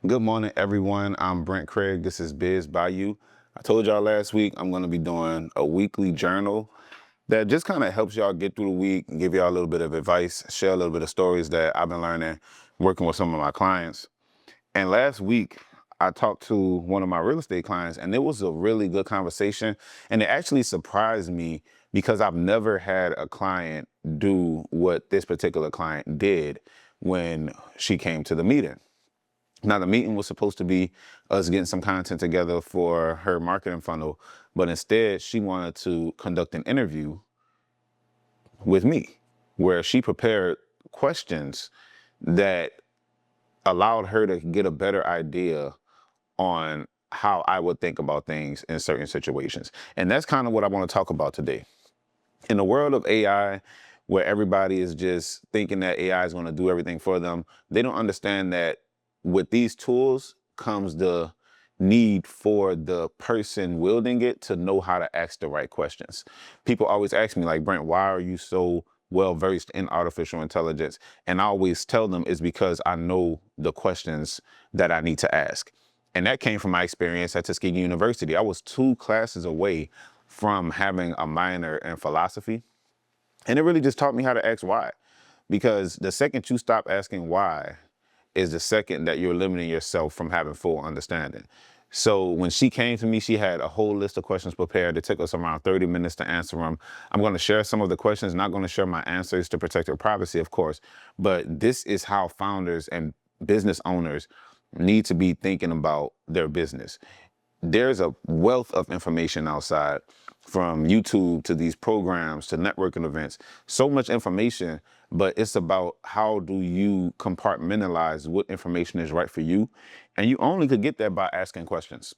Good morning, everyone. I'm Brent Craig. This is Biz by You. I told y'all last week I'm going to be doing a weekly journal that just kind of helps y'all get through the week and give y'all a little bit of advice, share a little bit of stories that I've been learning working with some of my clients. And last week, I talked to one of my real estate clients, and it was a really good conversation. And it actually surprised me because I've never had a client do what this particular client did when she came to the meeting. Now, the meeting was supposed to be us getting some content together for her marketing funnel, but instead she wanted to conduct an interview with me where she prepared questions that allowed her to get a better idea on how I would think about things in certain situations. And that's kind of what I want to talk about today. In the world of AI, where everybody is just thinking that AI is going to do everything for them, they don't understand that with these tools comes the need for the person wielding it to know how to ask the right questions. People always ask me, like, Brent, why are you so well versed in artificial intelligence? And I always tell them it's because I know the questions that I need to ask. And that came from my experience at Tuskegee University. I was 2 classes away from having a minor in philosophy. And it really just taught me how to ask why. Because the second you stop asking why is the second that you're limiting yourself from having full understanding. So when she came to me, she had a whole list of questions prepared. It took us around 30 minutes to answer them. I'm going to share some of the questions, not going to share my answers to protect her privacy, of course. But this is how founders and business owners need to be thinking about their business. There's a wealth of information outside, from YouTube to these programs to networking events, so much information, but it's about how do you compartmentalize what information is right for you. And you only could get that by asking questions.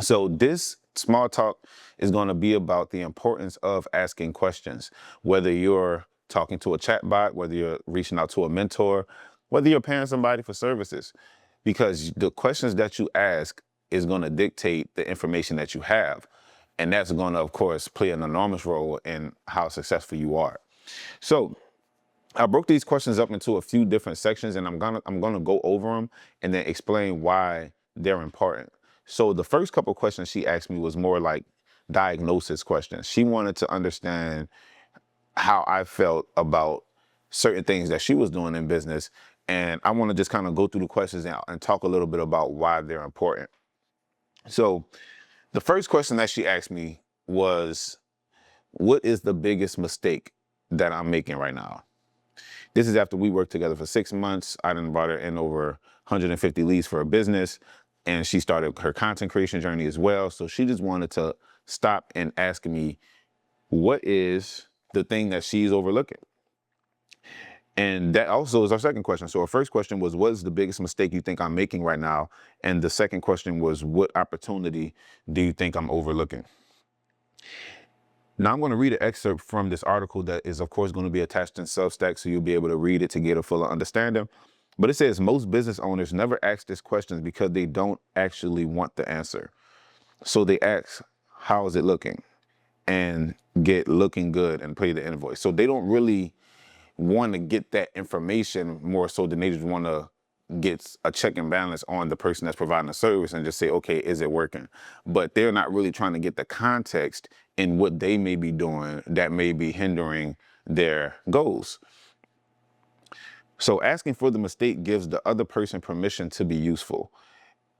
So this small talk is going to be about the importance of asking questions, whether you're talking to a chatbot, whether you're reaching out to a mentor, whether you're paying somebody for services, because the questions that you ask is going to dictate the information that you have. And that's going to, of course, play an enormous role in how successful you are. So I broke these questions up into a few different sections, and I'm gonna go over them and then explain why they're important. So the first couple of questions she asked me was more like diagnosis questions. She wanted to understand how I felt about certain things that she was doing in business, and I want to just kind of go through the questions and talk a little bit about why they're important. So the first question that she asked me was, what is the biggest mistake that I'm making right now? This is after we worked together for 6 months. I done brought her in over 150 leads for a business, and she started her content creation journey as well. So she just wanted to stop and ask me, what is the thing that she's overlooking? And that also is our second question. So our first question was, what is the biggest mistake you think I'm making right now? And the second question was, what opportunity do you think I'm overlooking? Now I'm going to read an excerpt from this article that is, of course, going to be attached in Substack, so you'll be able to read it to get a fuller understanding. But it says most business owners never ask these questions because they don't actually want the answer. So they ask, how is it looking? And get looking good and pay the invoice. So they don't really want to get that information, more so than they just want to get a check and balance on the person that's providing the service and just say, okay, is it working? But they're not really trying to get the context in what they may be doing that may be hindering their goals. So asking for the mistake gives the other person permission to be useful.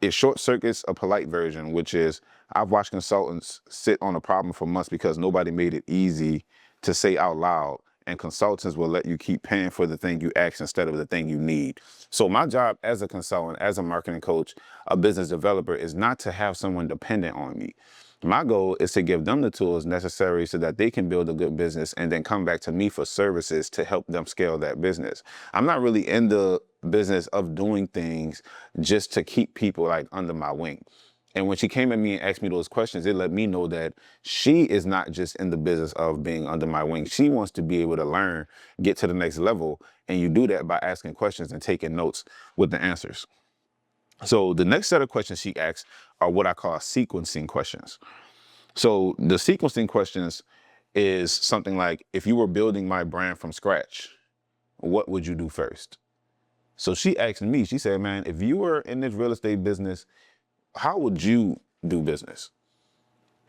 It short circuits a polite version, which is, I've watched consultants sit on a problem for months because nobody made it easy to say out loud, and consultants will let you keep paying for the thing you ask instead of the thing you need. So my job as a consultant, as a marketing coach, a business developer, is not to have someone dependent on me. My goal is to give them the tools necessary so that they can build a good business and then come back to me for services to help them scale that business. I'm not really in the business of doing things just to keep people like under my wing. And when she came at me and asked me those questions, it let me know that she is not just in the business of being under my wing. She wants to be able to learn, get to the next level. And you do that by asking questions and taking notes with the answers. So the next set of questions she asks are what I call sequencing questions. So the sequencing questions is something like, if you were building my brand from scratch, what would you do first? So she asked me, she said, man, if you were in this real estate business, how would you do business?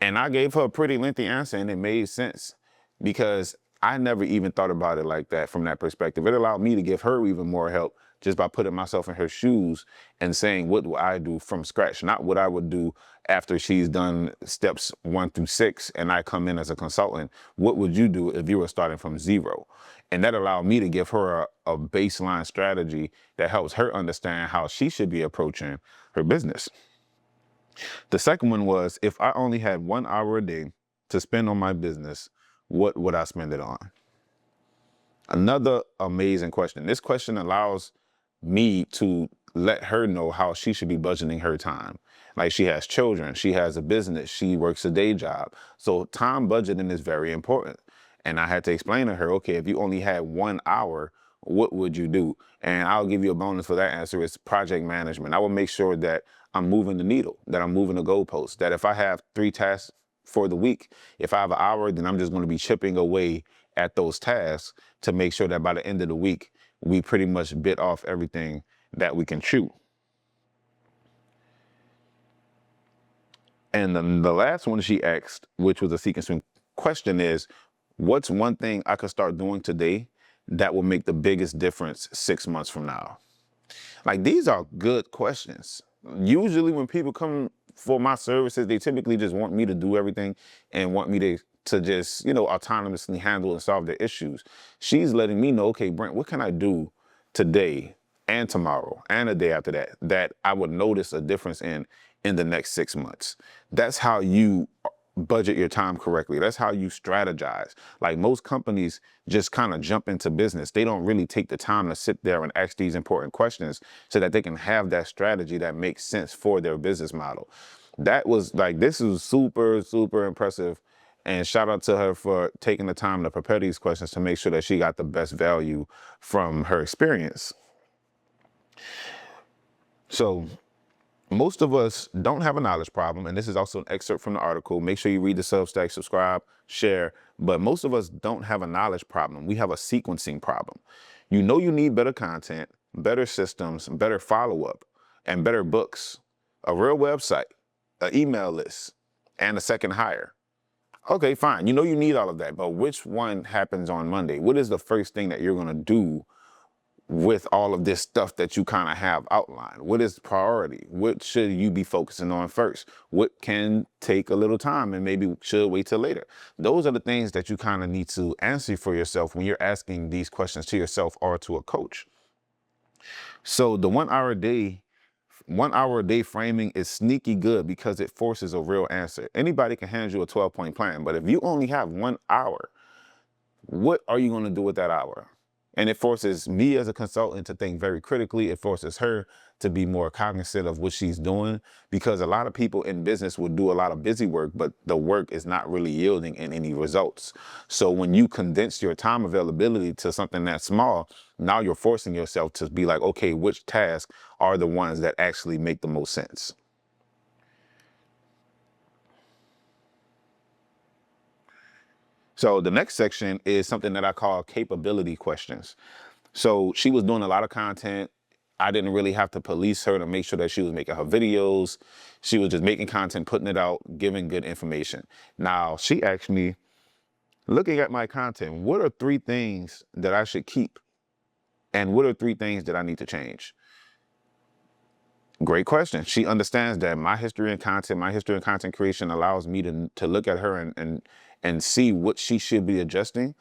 And I gave her a pretty lengthy answer, and it made sense because I never even thought about it like that from that perspective. It allowed me to give her even more help just by putting myself in her shoes and saying, what do I do from scratch? Not what I would do after she's done steps 1 through 6 and I come in as a consultant. What would you do if you were starting from 0? And that allowed me to give her a baseline strategy that helps her understand how she should be approaching her business. The second one was, if I only had 1 hour a day to spend on my business, what would I spend it on? Another amazing question. This question allows me to let her know how she should be budgeting her time. Like, she has children, she has a business, she works a day job. So time budgeting is very important. And I had to explain to her, okay, if you only had 1 hour, what would you do? And I'll give you a bonus for that answer. It's project management. I will make sure that I'm moving the needle, that I'm moving the goalpost, that if I have 3 tasks for the week, if I have an hour, then I'm just going to be chipping away at those tasks to make sure that by the end of the week, we pretty much bit off everything that we can chew. And then the last one she asked, which was a seek and swim question, is, what's one thing I could start doing today that will make the biggest difference 6 months from now? Like, these are good questions. Usually when people come for my services, they typically just want me to do everything and want me to just, autonomously handle and solve their issues. She's letting me know, okay, Brent, what can I do today and tomorrow and the day after that I would notice a difference in the next 6 months? That's how you budget your time correctly. That's how you strategize. Like, most companies just kind of jump into business. They don't really take the time to sit there and ask these important questions so that they can have that strategy that makes sense for their business model. That was like, this is super, super impressive. And shout out to her for taking the time to prepare these questions to make sure that she got the best value from her experience. So most of us don't have a knowledge problem, and this is also an excerpt from the article. Make sure you read the Substack, subscribe, share. But most of us don't have a knowledge problem. We have a sequencing problem. You know you need better content, better systems, better follow-up, and better books, a real website, an email list, and a second hire. Okay, fine. You know you need all of that, but which one happens on Monday? What is the first thing that you're going to do with all of this stuff that you kind of have outlined? What is priority? What should you be focusing on first? What can take a little time and maybe should wait till later? Those are the things that you kind of need to answer for yourself when you're asking these questions to yourself or to a coach. So the 1 hour a day, 1 hour a day framing is sneaky good because it forces a real answer. Anybody can hand you a 12-point plan, but if you only have 1 hour, what are you going to do with that hour? And it forces me as a consultant to think very critically. It forces her to be more cognizant of what she's doing, because a lot of people in business will do a lot of busy work, but the work is not really yielding in any results. So when you condense your time availability to something that small, now you're forcing yourself to be like, okay, which tasks are the ones that actually make the most sense? So the next section is something that I call capability questions. So she was doing a lot of content. I didn't really have to police her to make sure that she was making her videos. She was just making content, putting it out, giving good information. Now, she asked me, looking at my content, what are 3 things that I should keep? And what are 3 things that I need to change? Great question. She understands that my history in content, my history in content creation allows me to look at her and see what she should be adjusting.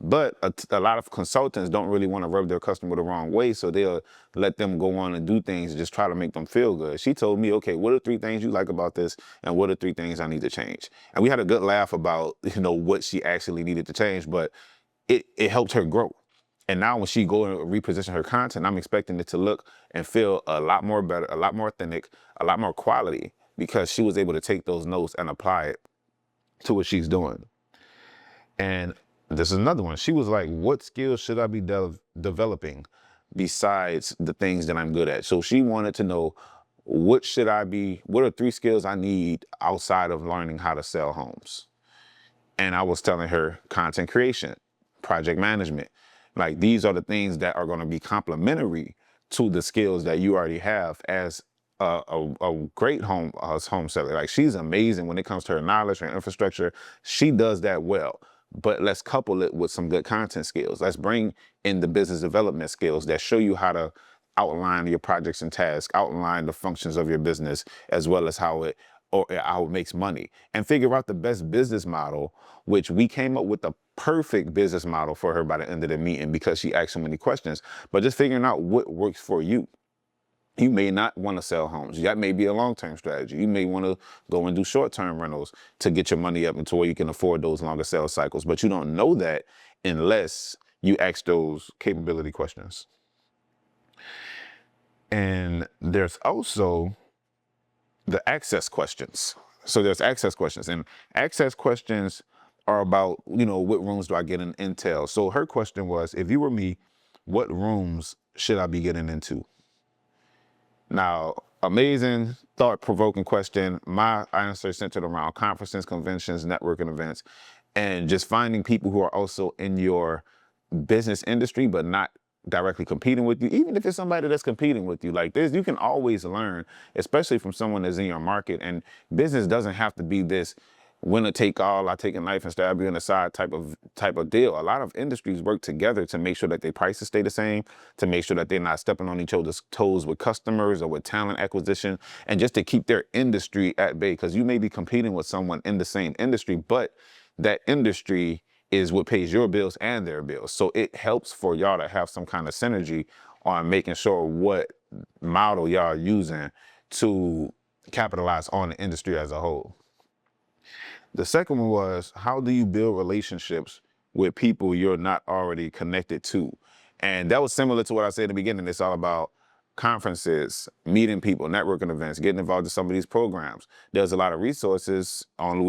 But a lot of consultants don't really want to rub their customer the wrong way, so they'll let them go on and do things and just try to make them feel good. She told me, okay, what are 3 things you like about this, and what are 3 things I need to change? And we had a good laugh about, what she actually needed to change, but it helped her grow. And now when she go and reposition her content, I'm expecting it to look and feel a lot more better, a lot more authentic, a lot more quality, because she was able to take those notes and apply it to what she's doing. And this is another one. She was like, what skills should I be developing besides the things that I'm good at? So she wanted to know, what are 3 skills I need outside of learning how to sell homes? And I was telling her content creation, project management. Like, these are the things that are going to be complementary to the skills that you already have as a great home seller. Like, she's amazing when it comes to her knowledge, her infrastructure. She does that well. But let's couple it with some good content skills. Let's bring in the business development skills that show you how to outline your projects and tasks, outline the functions of your business, as well as how it makes money, and figure out the best business model, which we came up with the perfect business model for her by the end of the meeting because she asked so many questions. But just figuring out what works for you. You may not want to sell homes. That may be a long-term strategy. You may want to go and do short-term rentals to get your money up into where you can afford those longer sales cycles. But you don't know that unless you ask those capability questions. And there's also the access questions. So there's access questions, and access questions are about, what rooms do I get in Intel? So her question was, if you were me, what rooms should I be getting into? Now, amazing, thought-provoking question. My answer centered around conferences, conventions, networking events, and just finding people who are also in your business industry, but not directly competing with you. Even if it's somebody that's competing with you like this, you can always learn, especially from someone that's in your market. And business doesn't have to be this winner take all, I take a knife and stab you in the side type of deal. A lot of industries work together to make sure that their prices stay the same, to make sure that they're not stepping on each other's toes with customers or with talent acquisition, and just to keep their industry at bay. Because you may be competing with someone in the same industry, but that industry is what pays your bills and their bills. So it helps for y'all to have some kind of synergy on making sure what model y'all are using to capitalize on the industry as a whole. The second one was, how do you build relationships with people you're not already connected to? And that was similar to what I said in the beginning. It's all about conferences, meeting people, networking events, getting involved in some of these programs. There's a lot of resources on the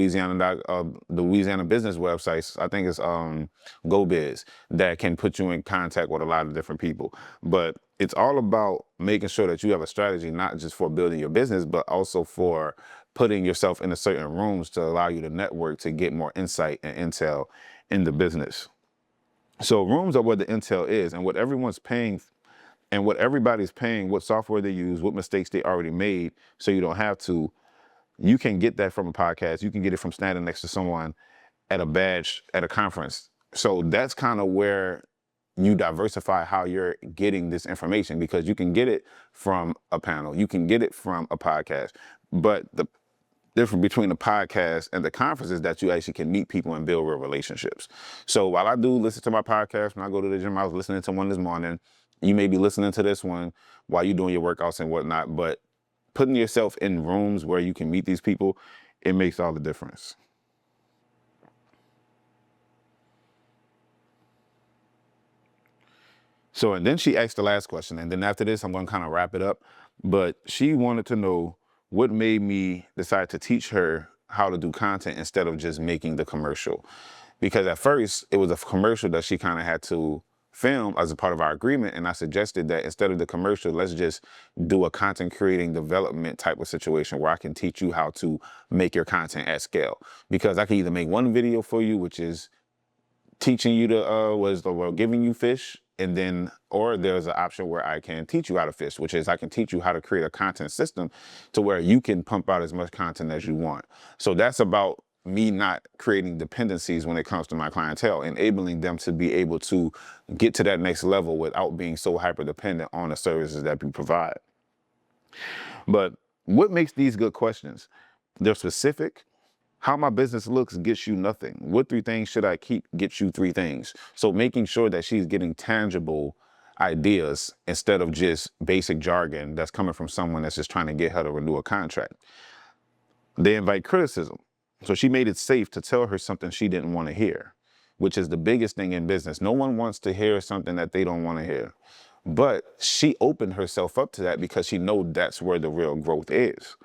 Louisiana business websites. I think it's GoBiz, that can put you in contact with a lot of different people. But it's all about making sure that you have a strategy, not just for building your business, but also for putting yourself into certain rooms to allow you to network, to get more insight and intel in the business. So rooms are where the intel is, and what everyone's paying and what everybody's paying, what software they use, what mistakes they already made, so you don't have to. You can get that from a podcast. You can get it from standing next to someone at a badge at a conference. So that's kind of where you diversify how you're getting this information, because you can get it from a panel, you can get it from a podcast. But the difference between the podcast and the conference is that you actually can meet people and build real relationships. So while I do listen to my podcast when I go to the gym, I was listening to one this morning. You may be listening to this one while you're doing your workouts and whatnot, but putting yourself in rooms where you can meet these people, it makes all the difference. So, and then she asked the last question, and then after this, I'm going to kind of wrap it up. But she wanted to know what made me decide to teach her how to do content instead of just making the commercial. Because at first, it was a commercial that she kind of had to film as a part of our agreement, and I suggested that instead of the commercial, let's just do a content creating development type of situation where I can teach you how to make your content at scale. Because I can either make one video for you, which is teaching you to giving you fish, and then, or there's an option where I can teach you how to fish, which is I can teach you how to create a content system to where you can pump out as much content as you want. So that's about me not creating dependencies when it comes to my clientele, enabling them to be able to get to that next level without being so hyper dependent on the services that we provide. But what makes these good questions? They're specific. How my business looks gets you nothing. What 3 things should I keep gets you 3 things. So making sure that she's getting tangible ideas instead of just basic jargon that's coming from someone that's just trying to get her to renew a contract. They invite criticism. So she made it safe to tell her something she didn't want to hear, which is the biggest thing in business. No one wants to hear something that they don't want to hear. But she opened herself up to that because she knows that's where the real growth is.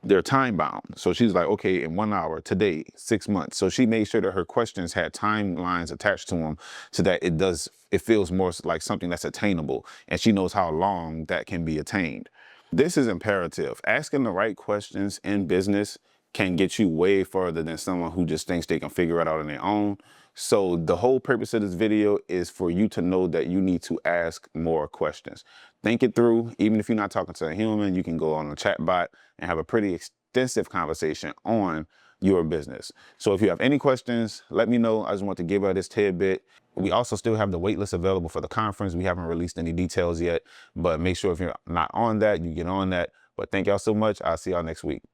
They're time bound. So she's like, okay, in 1 hour, today, 6 months. So she made sure that her questions had timelines attached to them so that it feels more like something that's attainable, and she knows how long that can be attained. This is imperative. Asking the right questions in business can get you way further than someone who just thinks they can figure it out on their own. So the whole purpose of this video is for you to know that you need to ask more questions. Think it through. Even if you're not talking to a human, you can go on a chat bot and have a pretty extensive conversation on your business. So if you have any questions, let me know. I just want to give out this tidbit. We also still have the waitlist available for the conference. We haven't released any details yet, but make sure if you're not on that, you get on that. But thank y'all so much. I'll see y'all next week.